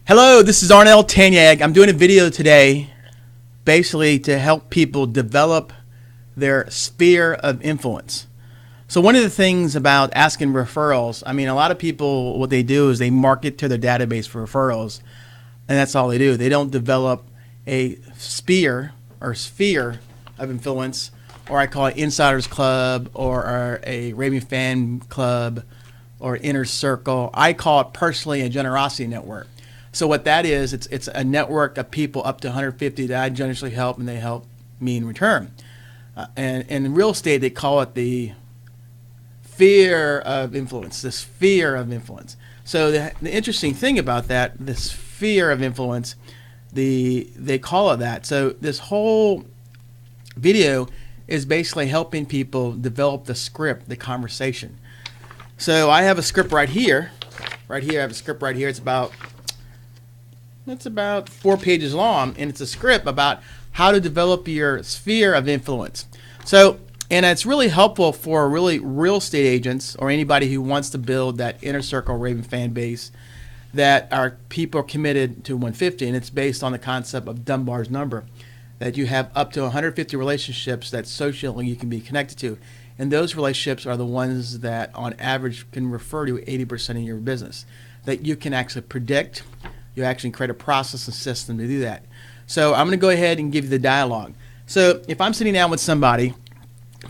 Hello, this is Tanyag. I'm doing a video today basically to help people develop their sphere of influence. So one of the things about asking referrals, a lot of people, what they do is they market to their database for referrals, and that's all they do. They don't develop a sphere of influence, or I call it Insiders Club, or a Raving Fan Club, or Inner Circle. I call it personally a generosity network. So what that is, it's a network of people up to 150 that I generously help, and they help me in return. And in real estate, they call it the sphere of influence, the sphere of influence. So the interesting thing about that, the sphere of influence, they call it that. So this whole video is basically helping people develop the script, the conversation. So I have a script right here. I have a script right here. It's about 4 pages long, and it's a script about how to develop your sphere of influence. So, and it's really helpful for really real estate agents or anybody who wants to build that inner circle Raven fan base that are people committed to 150, and it's based on the concept of Dunbar's number, that you have up to 150 relationships that socially you can be connected to. And those relationships are the ones that on average can refer to 80% of your business, that you can actually predict. You actually create a process and system to do that. So I'm going to go ahead and give you the dialogue. So if I'm sitting down with somebody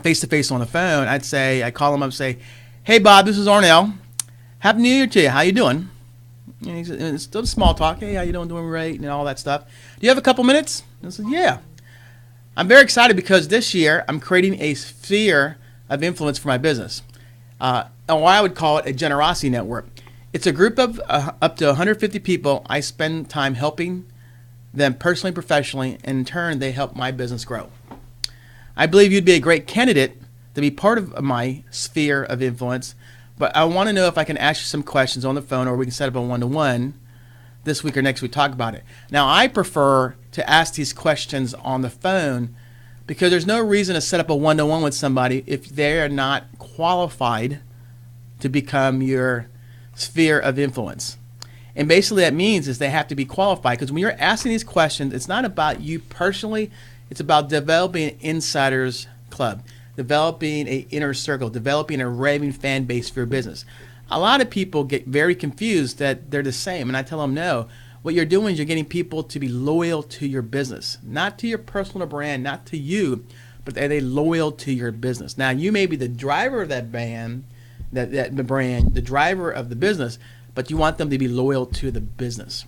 face-to-face on the phone, I call them up and say, "Hey Bob, this is Arnell. Happy New Year to you. How you doing?" And it's still small talk. "Hey, how you doing? Doing great," and all that stuff. "Do you have a couple minutes?" And I said, "Yeah." I'm very excited because this year I'm creating a sphere of influence for my business. And I would call it a generosity network. It's a group of up to 150 people. I spend time helping them personally, professionally, and in turn, they help my business grow. I believe you'd be a great candidate to be part of my sphere of influence, but I want to know if I can ask you some questions on the phone, or we can set up a one-to-one this week or next week, talk about it. Now, I prefer to ask these questions on the phone because there's no reason to set up a one-to-one with somebody if they're not qualified to become your sphere of influence. And basically that means is they have to be qualified, because when you're asking these questions, it's not about you personally, it's about developing an insiders club, developing an inner circle, developing a raving fan base for your business. A lot of people get very confused that they're the same, and I tell them no. What you're doing is you're getting people to be loyal to your business, not to your personal brand, not to you, but are they loyal to your business. Now, you may be the driver of that brand, the brand, the driver of the business, but you want them to be loyal to the business.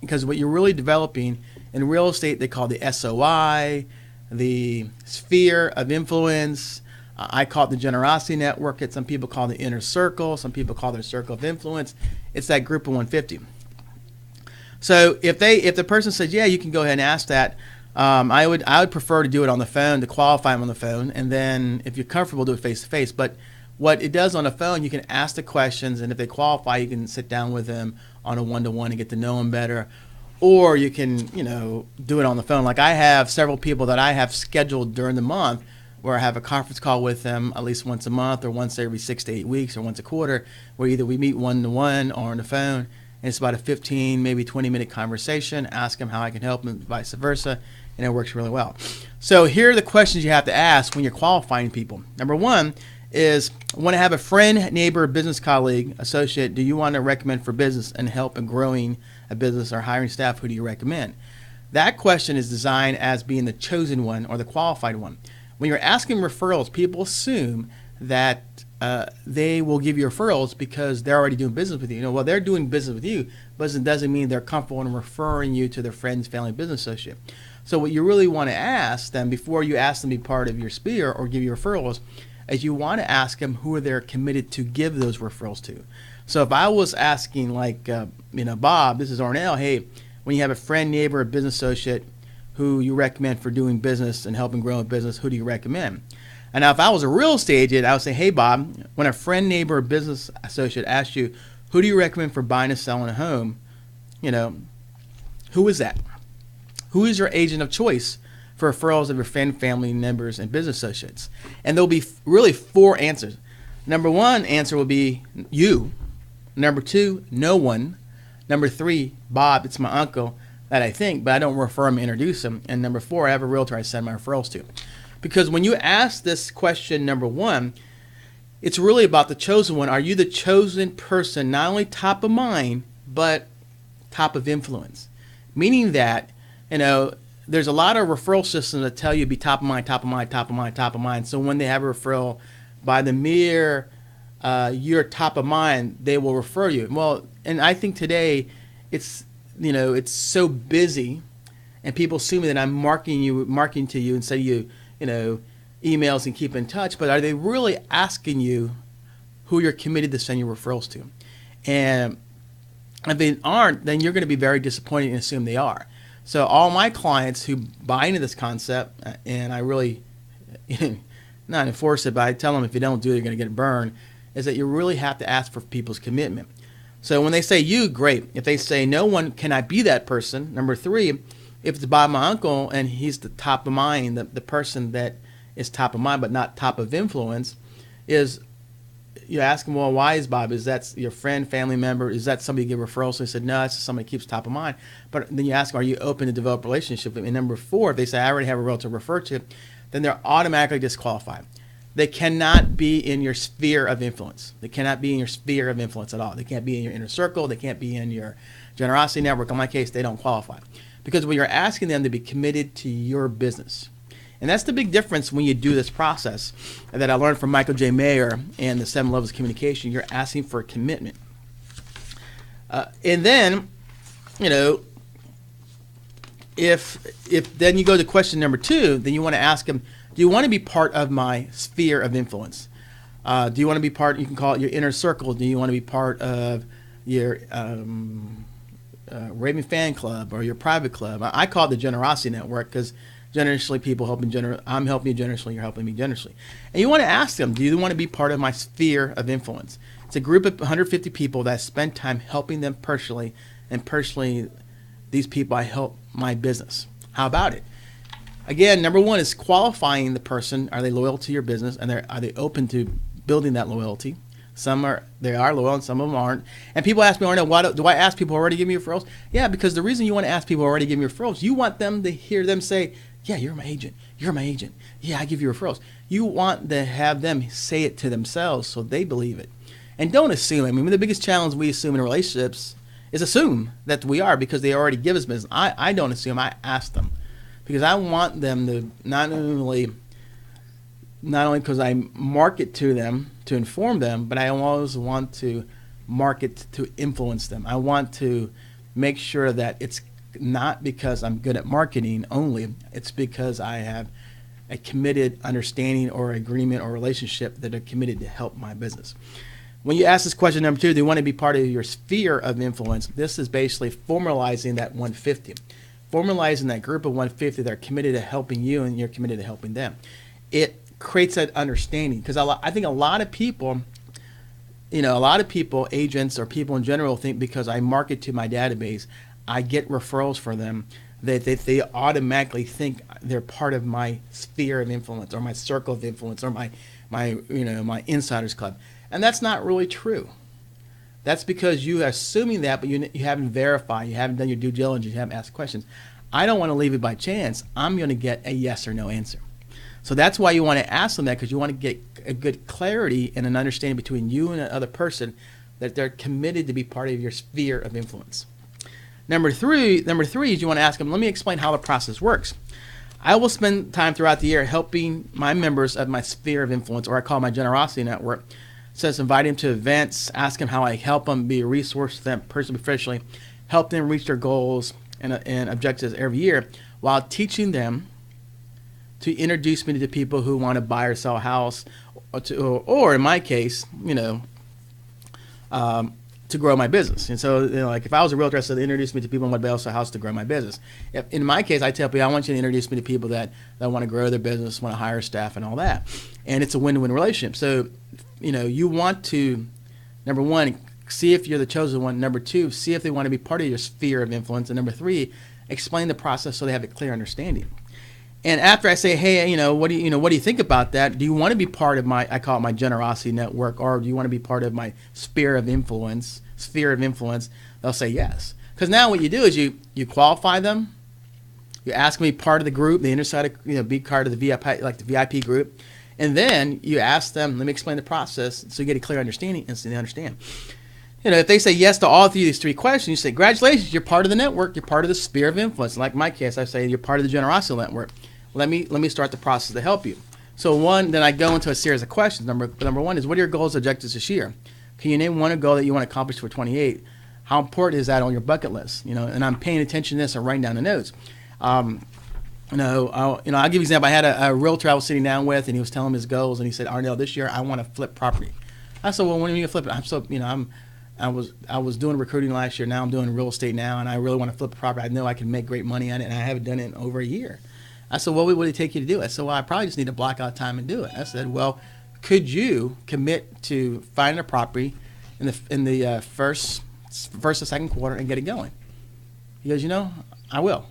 Because what you're really developing in real estate, they call the SOI, the sphere of influence. I call it the generosity network. Some people call it the inner circle. Some people call it the circle of influence. It's that group of 150. So if the person says, yeah, you can go ahead and ask that, I would prefer to do it on the phone, to qualify them on the phone, and then if you're comfortable, do it face to face. But what it does on the phone, you can ask the questions, and if they qualify, you can sit down with them on a one-to-one and get to know them better. Or you can, do it on the phone. Like I have several people that I have scheduled during the month where I have a conference call with them at least once a month, or once every 6 to 8 weeks, or once a quarter, where either we meet one-to-one or on the phone, and it's about a 15, maybe 20-minute conversation, ask them how I can help them, vice versa, and it works really well. So here are the questions you have to ask when you're qualifying people. Number one is, want to have a friend, neighbor, business colleague, associate, do you want to recommend for business and help in growing a business or hiring staff? Who do you recommend? That question is designed as being the chosen one or the qualified one. When you're asking referrals, people assume that they will give you referrals because they're already doing business with you. Well, they're doing business with you, but it doesn't mean they're comfortable in referring you to their friends, family, business associate. So what you really want to ask them before you ask them to be part of your sphere or give you referrals is you want to ask them who they're committed to give those referrals to. So if I was asking Bob, this is Arnell, hey, when you have a friend, neighbor, or business associate who you recommend for doing business and helping grow a business, who do you recommend? And now if I was a real estate agent, I would say, hey Bob, when a friend, neighbor, or business associate asks you, who do you recommend for buying and selling a home? Who is that? Who is your agent of choice for referrals of your friend, family members, and business associates? And there'll be really 4 answers. Number 1 answer will be you. Number 2, no one. Number 3, Bob, it's my uncle that I think, but I don't refer him, introduce him. And number 4, I have a realtor I send my referrals to. Because when you ask this question, number 1, it's really about the chosen one. Are you the chosen person, not only top of mind, but top of influence? Meaning that, there's a lot of referral systems that tell you to be top of mind, top of mind, top of mind, top of mind. So when they have a referral, by the mere you're top of mind, they will refer you. Well, and I think today it's so busy, and people assume that I'm marketing to you and say emails and keep in touch, but are they really asking you who you're committed to send your referrals to? And if they aren't, then you're going to be very disappointed and assume they are. So all my clients who buy into this concept, and I really not enforce it, but I tell them if you don't do it, you're going to get burned, is that you really have to ask for people's commitment. So when they say you, great. If they say no one, can I be that person? Number 3, if it's by my uncle and he's the top of mind, the person that is top of mind but not top of influence, is you ask them, well, why is Bob? Is that your friend, family member? Is that somebody you give referrals? So they said, no, it's just somebody who keeps top of mind. But then you ask them, are you open to develop a relationship? And number 4, if they say, I already have a realtor to refer to, then they're automatically disqualified. They cannot be in your sphere of influence. They cannot be in your sphere of influence at all. They can't be in your inner circle. They can't be in your generosity network. In my case, they don't qualify. Because when you're asking them to be committed to your business. And that's the big difference when you do this process that I learned from Michael J. Mayer and the 7 levels of communication. You're asking for a commitment. And then, if then you go to question number 2, then you want to ask them, do you want to be part of my sphere of influence? Do you want to be part, you can call it your inner circle. Do you want to be part of your Raven fan club or your private club? I call it the generosity network because generously people helping I'm helping you generously, you're helping me generously. And you want to ask them, do you want to be part of my sphere of influence? It's a group of 150 people that spend time helping them personally, and personally these people I help my business. How about it? Again, number 1 is qualifying the person. Are they loyal to your business, and are they open to building that loyalty? They are loyal, and some of them aren't. And people ask me, why do I ask people who already give me referrals? Yeah, because the reason you want to ask people who already give me referrals, you want them to hear them say, yeah, you're my agent. You're my agent. Yeah, I give you referrals. You want to have them say it to themselves so they believe it. And don't assume. I mean, the biggest challenge we assume in relationships is assume that we are because they already give us business. I don't assume. I ask them. Because I want them to not only because I market to them to inform them, but I always want to market to influence them. I want to make sure that it's not because I'm good at marketing only. It's because I have a committed understanding or agreement or relationship that are committed to help my business. When you ask this question number 2, do you want to be part of your sphere of influence? This is basically formalizing that 150. Formalizing that group of 150 that are committed to helping you and you're committed to helping them. It creates that understanding because I think a lot of people, agents or people in general think because I market to my database, I get referrals for them, that they automatically think they're part of my sphere of influence or my circle of influence or my insiders club. And that's not really true. That's because you are assuming that, but you haven't verified, you haven't done your due diligence, you haven't asked questions. I don't want to leave it by chance. I'm going to get a yes or no answer. So that's why you want to ask them that, because you want to get a good clarity and an understanding between you and the other person that they're committed to be part of your sphere of influence. Number three is you want to ask them, let me explain how the process works. I will spend time throughout the year helping my members of my sphere of influence, or I call my generosity network. So it's inviting them to events, ask them how I help them be a resource to them personally, professionally, help them reach their goals and objectives every year, while teaching them to introduce me to people who want to buy or sell a house, or in my case, to grow my business. And so, like if I was a realtor, I said introduce me to people who want to buy or sell a house to grow my business. In my case, I tell people I want you to introduce me to people that want to grow their business, want to hire staff, and all that. And it's a win-win relationship. So, you want to, number one, see if you're the chosen one. Number two, see if they want to be part of your sphere of influence. And number three, explain the process so they have a clear understanding. And after I say, hey, what do you think about that? Do you want to be part of I call it my generosity network, or do you want to be part of my sphere of influence, sphere of influence, they'll say yes. Because now what you do is you qualify them, you ask them to be part of the group, the inner be part of the VIP, like the VIP group, and then you ask them, let me explain the process, so you get a clear understanding, and so they understand. If they say yes to all three of these three questions, you say, congratulations, you're part of the network, you're part of the sphere of influence. Like my case, I say, you're part of the generosity network. Let me start the process to help you. So then I go into a series of questions. Number one is, what are your goals and objectives this year? Can you name one goal that you want to accomplish for 28? How important is that on your bucket list? And I'm paying attention to this and writing down the notes. I'll give you an example. I had a realtor I was sitting down with, and he was telling me his goals, and he said, Arnell, this year I want to flip property. I said, well, when are you going to flip it? I was doing recruiting last year. Now I'm doing real estate now, and I really want to flip a property. I know I can make great money on it, and I haven't done it in over a year. I said, well, what would it take you to do it? I said, well, I probably just need to block out time and do it. I said, well, could you commit to finding a property in the first or second quarter and get it going? He goes, I will.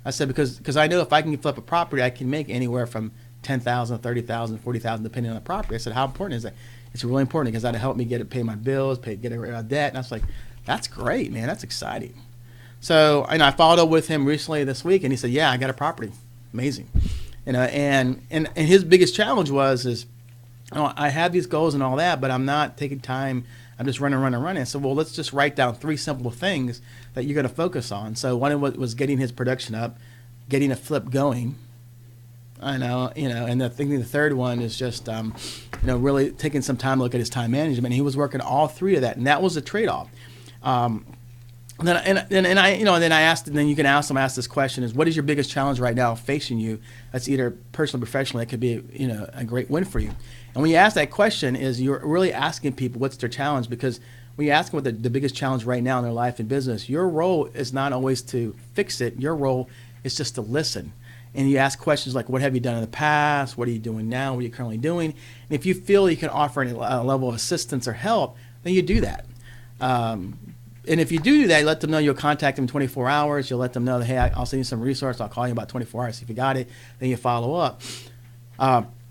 I said, because I know if I can flip a property, I can make anywhere from $10,000, $30,000, $40,000, depending on the property. I said, how important is that? It's really important because that'll help me pay my bills, get rid of debt. And I was like, that's great, man. That's exciting. So, I followed up with him recently this week, and he said, yeah, I got a property. Amazing. And his biggest challenge was I have these goals and all that, but I'm not taking time. I'm just running. So, well, let's just write down 3 simple things that you're going to focus on. So one of it was getting his production up, getting a flip going. And the third one is just, really taking some time to look at his time management. He was working all 3 of that, and that was a trade-off. Then I asked, and then you can ask this question: is what is your biggest challenge right now facing you? That's either personal, or professional. That could be a great win for you. And when you ask that question, is you're really asking people what's their challenge, because when you ask them what the biggest challenge right now in their life and business, your role is not always to fix it. Your role is just to listen. And you ask questions like, what have you done in the past? What are you doing now? What are you currently doing? And if you feel you can offer a level of assistance or help, then you do that. And if you do that, you let them know you'll contact them in 24 hours. You'll let them know that, hey, I'll send you some resource. I'll call you about 24 hours. See if you got it. Then you follow up.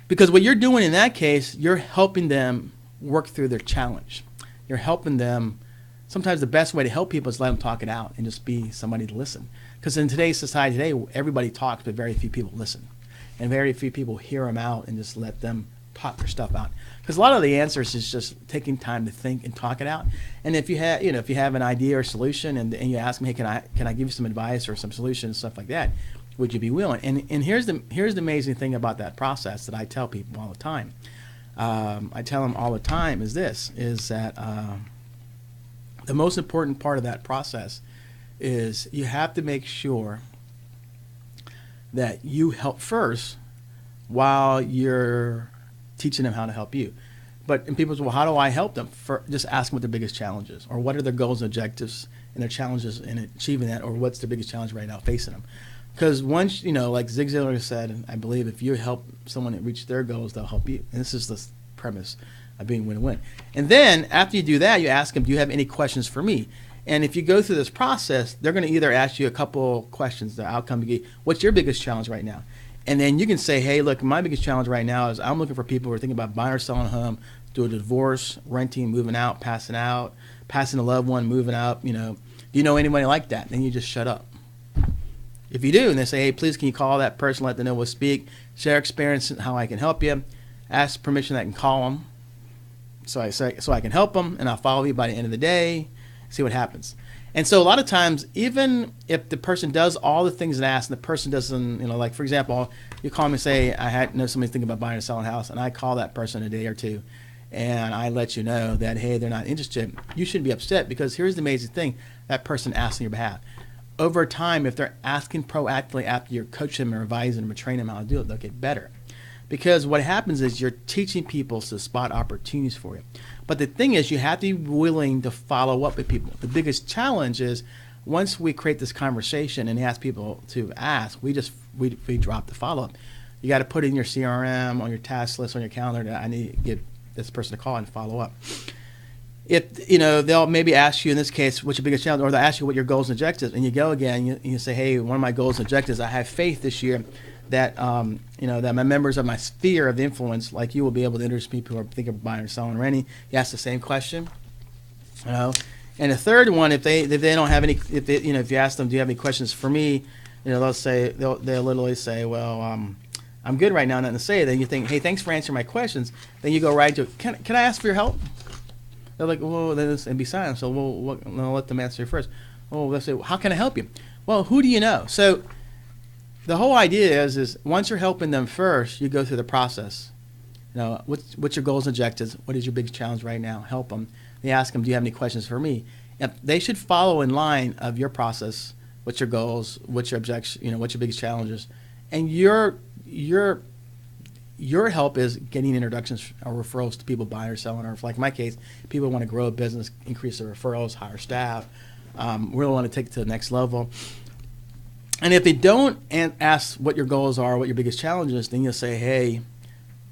Because what you're doing in that case, you're helping them work through their challenge. You're helping them. Sometimes the best way to help people is let them talk it out and just be somebody to listen. Because in today's society today, everybody talks, but very few people listen. And very few people hear them out and just let them talk their stuff out. Because a lot of the answers is just taking time to think and talk it out. And if you have an idea or solution and you ask me, hey, can I give you some advice or some solutions, stuff like that, would you be willing? And here's the amazing thing about that process that I tell people all the time. I tell them all the time is that the most important part of that process is you have to make sure that you help first while you're teaching them how to help you. And people say, well, how do I help them? Just ask them what their biggest challenge is, or what are their goals and objectives and their challenges in achieving that, or what's their biggest challenge right now facing them. Because once, like Zig Ziglar said, and I believe if you help someone reach their goals, they'll help you. And this is the premise of being win-win. And then after you do that, you ask them, do you have any questions for me? And if you go through this process, they're going to either ask you a couple questions. The outcome will be, what's your biggest challenge right now? And then you can say, hey, look, my biggest challenge right now is I'm looking for people who are thinking about buying or selling a home, doing a divorce, renting, moving out, passing a loved one, moving out. Do you know anybody like that? Then you just shut up. If you do, and they say, hey, please can you call that person, let them know we'll speak, share experience and how I can help you, ask permission that I can call them, so I can help them, and I'll follow you by the end of the day, see what happens. And so a lot of times, even if the person does all the things that I asked, and the person doesn't, like for example, you call me and say, I know somebody's thinking about buying or selling a house, and I call that person a day or two, and I let you know that, hey, they're not interested. You shouldn't be upset, because here's the amazing thing, that person asks on your behalf. Over time, if they're asking proactively after you coach them or advise them or train them how to do it, they'll get better. Because what happens is you're teaching people to spot opportunities for you. But the thing is, you have to be willing to follow up with people. The biggest challenge is once we create this conversation and ask people to ask, we drop the follow-up. You got to put it in your CRM, on your task list, on your calendar that I need to get this person a call and follow up. If they'll maybe ask you in this case what's your biggest challenge, or they'll ask you what your goals and objectives, and you go again, you say, hey, one of my goals and objectives, I have faith this year that that my members of my sphere of influence, like you, will be able to introduce people who are thinking of buying or selling or renting. You ask the same question, You know, and the third one, if they don't have any, if they, if you ask them, do you have any questions for me? They'll literally say, well, I'm good right now, nothing to say. Then you think, hey, thanks for answering my questions. Then you go right to, can I ask for your help? They're like, well, and be silent. So, well, I'll let them answer first. Oh, let's say, how can I help you? Well, who do you know? So the whole idea is once you're helping them first, you go through the process. What's your goals and objectives? What is your biggest challenge right now? Help them. They ask them, do you have any questions for me? And they should follow in line of your process. What's your goals? What's your objections? What's your biggest challenges? And your help is getting introductions or referrals to people buying or selling, or like my case, people want to grow a business, increase their referrals, hire staff, really want to take it to the next level. And if they don't ask what your goals are, what your biggest challenge is, then you'll say, hey,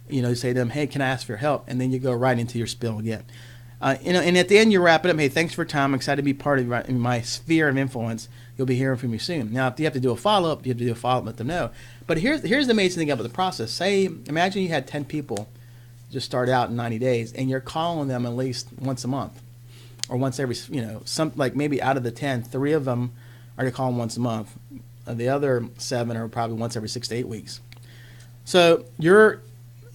you say to them, hey, can I ask for your help? And then you go right into your spiel again. And at the end, you wrap it up. Hey, thanks for your time. I'm excited to be part of my sphere of influence. You'll be hearing from me soon. Now, if you have to do a follow-up, you have to do a follow-up, let them know. But here's the amazing thing about the process. Imagine you had 10 people just start out in 90 days, and you're calling them at least once a month or once every, like maybe out of the 10, 3 of them are you calling once a month. The other 7 are probably once every 6 to 8 weeks. So you're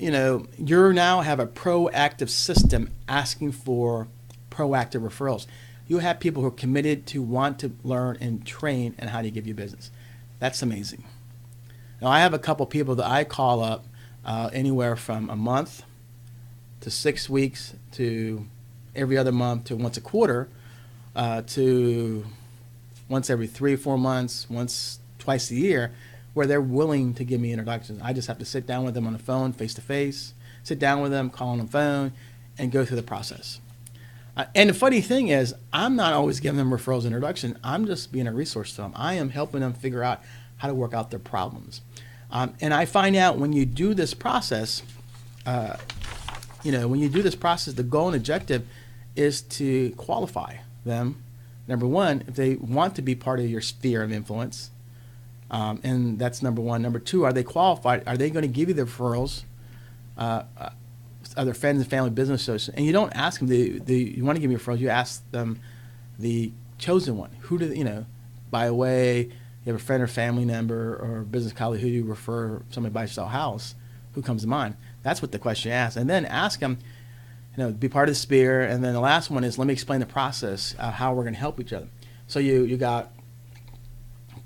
now have a proactive system asking for proactive referrals. You have people who are committed to want to learn and train and how to give you business. That's amazing. Now, I have a couple people that I call up anywhere from a month to 6 weeks to every other month to once a quarter to once every 3 or 4 months, twice a year, where they're willing to give me introductions. I just have to sit down with them on the phone, face-to-face, sit down with them, call on the phone, and go through the process. And the funny thing is, I'm not always giving them referrals and introduction. I'm just being a resource to them. I am helping them figure out how to work out their problems. And I find out when you do this process, the goal and objective is to qualify them. Number one, if they want to be part of your sphere of influence, and that's number one. Number two, are they qualified? Are they going to give you the referrals? Other friends and family, business associates, and you don't ask them, you want to give me referrals, you ask them the chosen one. Who do, by the way, you have a friend or family member or business colleague, who do you refer somebody buys or sell a house, who comes to mind? That's what the question you ask. And then ask them, be part of the sphere. And then the last one is, let me explain the process, how we're going to help each other. So you got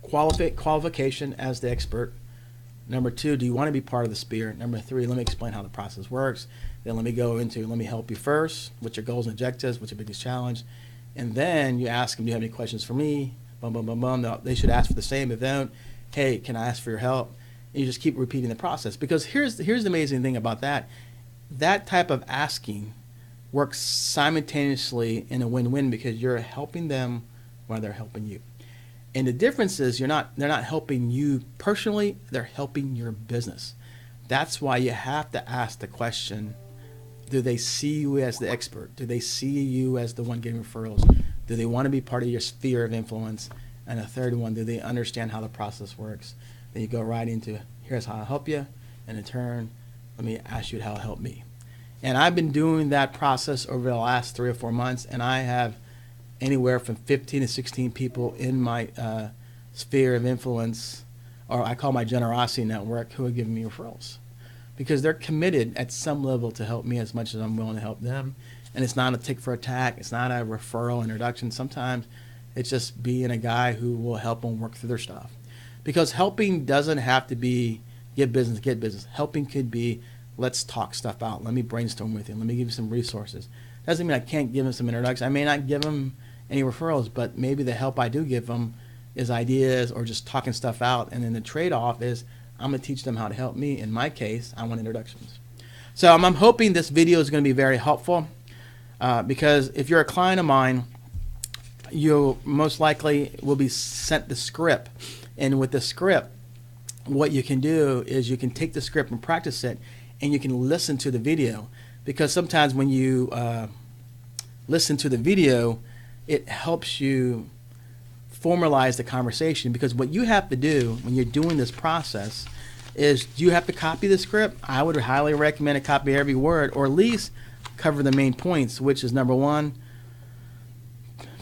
qualification as the expert. Number two, do you want to be part of the sphere? Number three, let me explain how the process works. Then let me help you first. What's your goals and objectives? What's your biggest challenge? And then you ask them, do you have any questions for me? Boom, boom, boom, boom. They should ask for the same. If they don't, hey, can I ask for your help? And you just keep repeating the process. Because here's the amazing thing about that. That type of asking works simultaneously in a win-win, because you're helping them while they're helping you. And the difference is they're not helping you personally, they're helping your business. That's why you have to ask the question, do they see you as the expert? Do they see you as the one getting referrals? Do they want to be part of your sphere of influence? And a third one, do they understand how the process works? Then you go right into, here's how I'll help you, and in turn, let me ask you how to help me. And I've been doing that process over the last 3 or 4 months, and I have anywhere from 15 to 16 people in my sphere of influence, or I call my generosity network, who are giving me referrals. Because they're committed at some level to help me as much as I'm willing to help them. And it's not a tick for a tack. It's not a referral introduction. Sometimes it's just being a guy who will help them work through their stuff. Because helping doesn't have to be get business. Helping could be, let's talk stuff out. Let me brainstorm with you. Let me give you some resources. Doesn't mean I can't give them some introduction. I may not give them any referrals, but maybe the help I do give them is ideas or just talking stuff out. And then the trade-off is I'm going to teach them how to help me. In my case, I want introductions. So I'm hoping this video is going to be very helpful, because if you're a client of mine, you most likely will be sent the script. And with the script, what you can do is you can take the script and practice it, and you can listen to the video. Because sometimes when you listen to the video, it helps you formalize the conversation. Because what you have to do when you're doing this process is, you have to copy the script. I would highly recommend a copy every word, or at least cover the main points, which is number one,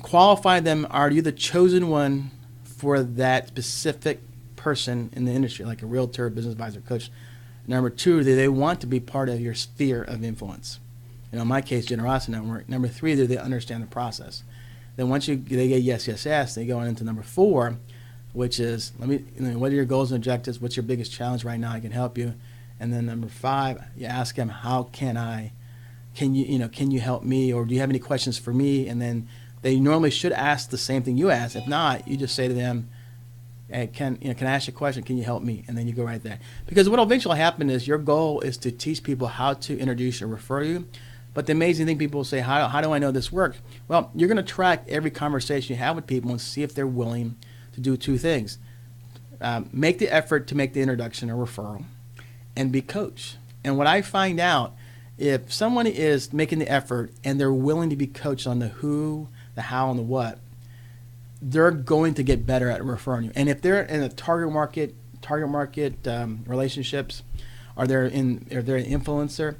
qualify them. Are you the chosen one for that specific person in the industry, like a realtor, business advisor, coach? Number two, do they want to be part of your sphere of influence? In my case, Generosity Network. Number three, do they understand the process? Then once they get yes, they go into number four, which is, what are your goals and objectives? What's your biggest challenge right now? I can help you. And then number five, you ask them, can you help me, or do you have any questions for me? And then they normally should ask the same thing you ask. If not, you just say to them, hey, can I ask you a question? Can you help me? And then you go right there. Because what will eventually happen is your goal is to teach people how to introduce or refer you. But the amazing thing, people will say, how do I know this works? Well, you're going to track every conversation you have with people and see if they're willing to do two things. Make the effort to make the introduction or referral, and be coached. And what I find out, if someone is making the effort and they're willing to be coached on the who, the how, and the what, they're going to get better at referring you. And if they're in a target market relationships, or they're an influencer,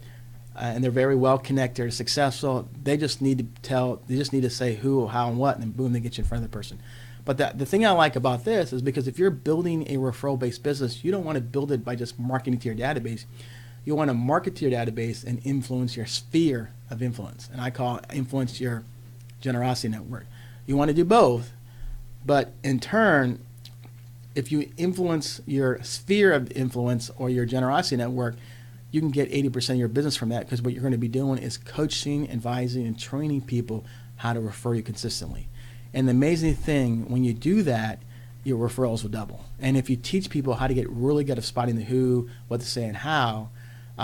and they're very well connected, or successful, they just need to say who, how, and what, and then boom, they get you in front of the person. But the thing I like about this is, because if you're building a referral-based business, you don't want to build it by just marketing to your database. You want to market to your database and influence your sphere of influence. And I call it influence your Generosity Network. You want to do both, but in turn, if you influence your sphere of influence or your Generosity Network, you can get 80% of your business from that, because what you're going to be doing is coaching, advising, and training people how to refer you consistently. And the amazing thing, when you do that, your referrals will double. And if you teach people how to get really good at spotting the who, what to say, and how,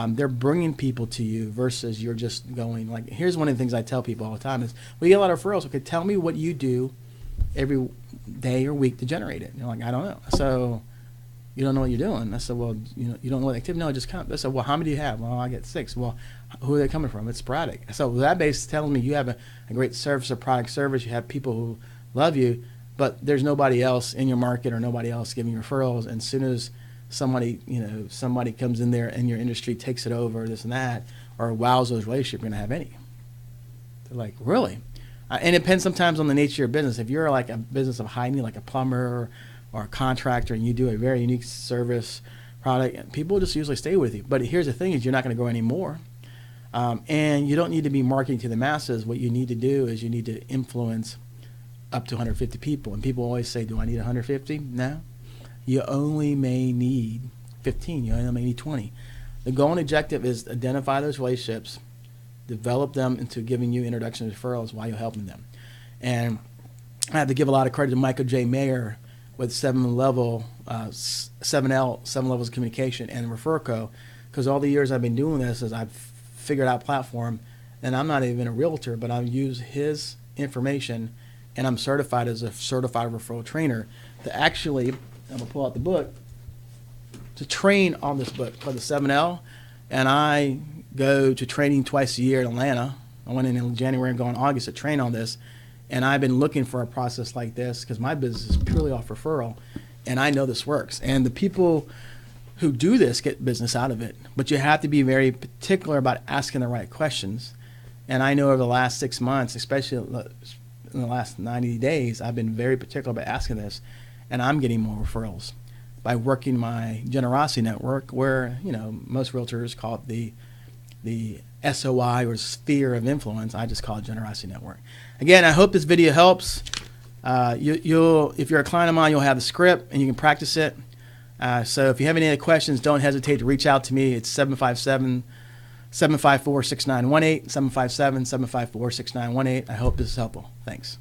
they're bringing people to you versus you're just going, like, here's one of the things I tell people all the time is, we get a lot of referrals. Okay, tell me what you do every day or week to generate it. And you're like, I don't know. So, you don't know what you're doing. I said, well, you don't know what activity? No, just come. I said, well, how many do you have? Well, I get 6. Well, who are they coming from? It's sporadic. So that base telling me you have a great service or product service. You have people who love you, but there's nobody else in your market or nobody else giving you referrals. And as soon as somebody comes in there and your industry takes it over, this and that, or wows those relationships, you're going to have any. They're like, really? And it depends sometimes on the nature of your business. If you're like a business of high need, like a plumber or a contractor, and you do a very unique service product, people just usually stay with you. But here's the thing is, you're not going to grow anymore. And you don't need to be marketing to the masses. What you need to do is you need to influence up to 150 people. And people always say, do I need 150? No. You only may need 15. You only may need 20. The goal and objective is identify those relationships, develop them into giving you introduction referrals while you're helping them. And I have to give a lot of credit to Michael J. Mayer with 7L, 7 levels of communication and Referco, because all the years I've been doing this is I've figured out platform, and I'm not even a realtor, but I've used his information, and I'm certified as a certified referral trainer to actually, I'm going to pull out the book, to train on this book called the 7L, and I go to training twice a year in Atlanta. I went in January and go in August to train on this. And I've been looking for a process like this because my business is purely off referral, and I know this works. And the people who do this get business out of it, but you have to be very particular about asking the right questions. And I know over the last 6 months, especially in the last 90 days, I've been very particular about asking this, and I'm getting more referrals by working my Generosity Network, where most realtors call it the SOI, or sphere of influence. I just call it Generosity Network. Again, I hope this video helps. If you're a client of mine, you'll have the script and you can practice it. So if you have any other questions, don't hesitate to reach out to me. It's 757-754-6918, 757-754-6918. I hope this is helpful. Thanks.